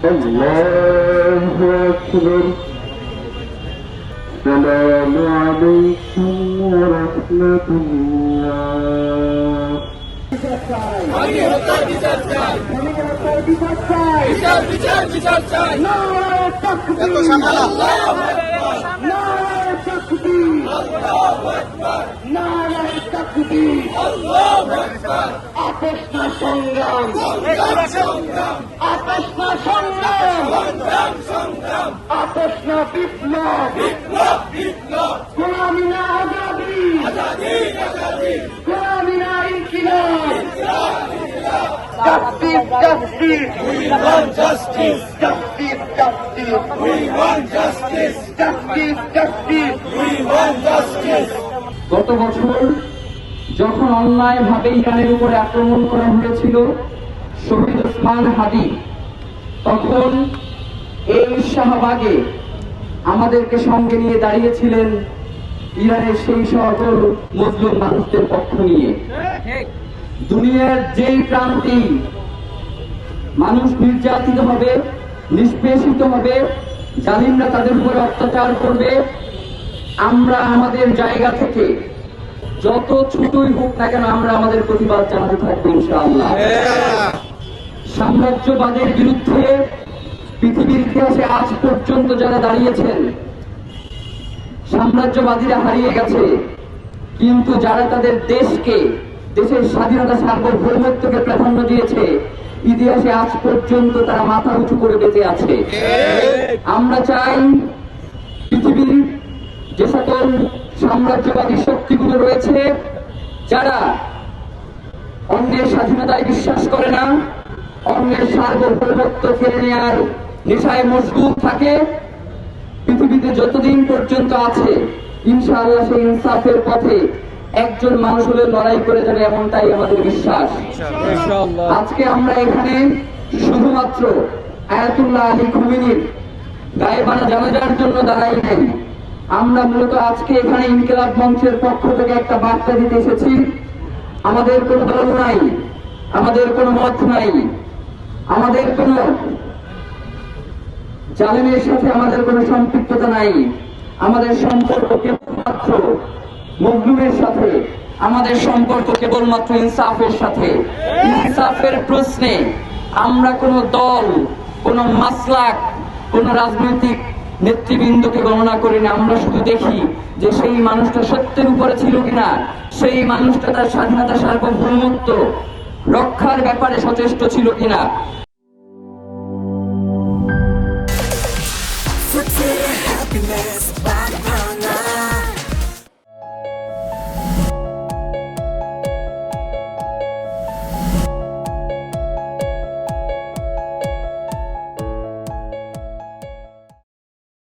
الله أكبر السلام عليكم ورحمة الله Justice, justice. We want justice. Justice, justice. We want justice. Justice, justice. We want justice. গত বছর যখন অন্যায়ভাবে ইরানের উপরে আক্রমণ করা হয়েছিল শহীদ ওসমান হাদি, তখন এই শাহবাগে আমাদেরকে সঙ্গে নিয়ে দাঁড়িয়েছিলেন ইরানের সেই সকল মুসলিম মানুষদের পক্ষ নিয়ে। দুনিয়ার যেই প্রান্তে মানুষ নির্যাতিত হবে, নিষ্পেষিত হবে, জালিমরা তাদের উপরে অত্যাচার করবে, আমরা আমাদের জায়গা থেকে যত ছোটই হোক না কেন আমরা আমাদের প্রতিবাদ জানাতে থাকবো ইনশাআল্লাহ। সাম্রাজ্যবাদের বিরুদ্ধে পৃথিবীর ইতিহাসে আজ পর্যন্ত যারা দাঁড়িয়েছেন, সাম্রাজ্যবাদীরা হারিয়ে গেছে, কিন্তু যারা তাদের দেশকে, দেশের স্বাধীনতা সার্বভৌমত্বকে প্রাধান্য দিয়েছে, ইতিহাসে আজ পর্যন্ত তারা মাথা উঁচু করে বেঁচে আছে। আমরা চাই পৃথিবীর যে সকল সাম্রাজ্যবাদী শক্তিগুলো রয়েছে, যারা অন্যের স্বাধীনতায় বিশ্বাস করে না, অন্যের সার্বভৌমত্ব কেড়ে নেওয়ার নেশায় মশগুল থাকে, পৃথিবীতে যতদিন পর্যন্ত আছে ইনশাআল্লাহ সেই ইনসাফের পথে একজন মানুষ হলে লড়াই করে যাবে, এমনটাই আমাদের বিশ্বাস। আজকে আমরা এখানে শুধুমাত্র আয়াতুল্লাহ আলী খোমেনির গায়েবানা জানাজার জন্য দাঁড়াই নাই। আমরা মূলত আজকে এখানে ইনকিলাব মঞ্চের পক্ষ থেকে একটা বার্তা দিতে এসেছি। আমাদের কোনো দল নাই, আমাদের কোনো মত নাই, আমাদের কোনো জালেমের সাথে আমাদের কোনো সম্পৃক্ততা নাই। আমাদের সম্পর্ক কেবলমাত্র মজলুমের সাথে, আমাদের সম্পর্ক কেবলমাত্র ইনসাফের সাথে। ইনসাফের প্রশ্নে আমরা কোনো দল, কোনো মাসলাক, কোনো রাজনৈতিক নেতৃবৃন্দকে গণনা করি না। আমরা শুধু দেখি যে সেই মানুষটা সত্যের উপরে ছিল কিনা, সেই মানুষটা তার স্বাধীনতা সার্বভৌমত্ব রক্ষার ব্যাপারে সচেষ্ট ছিল কিনা। Happiness.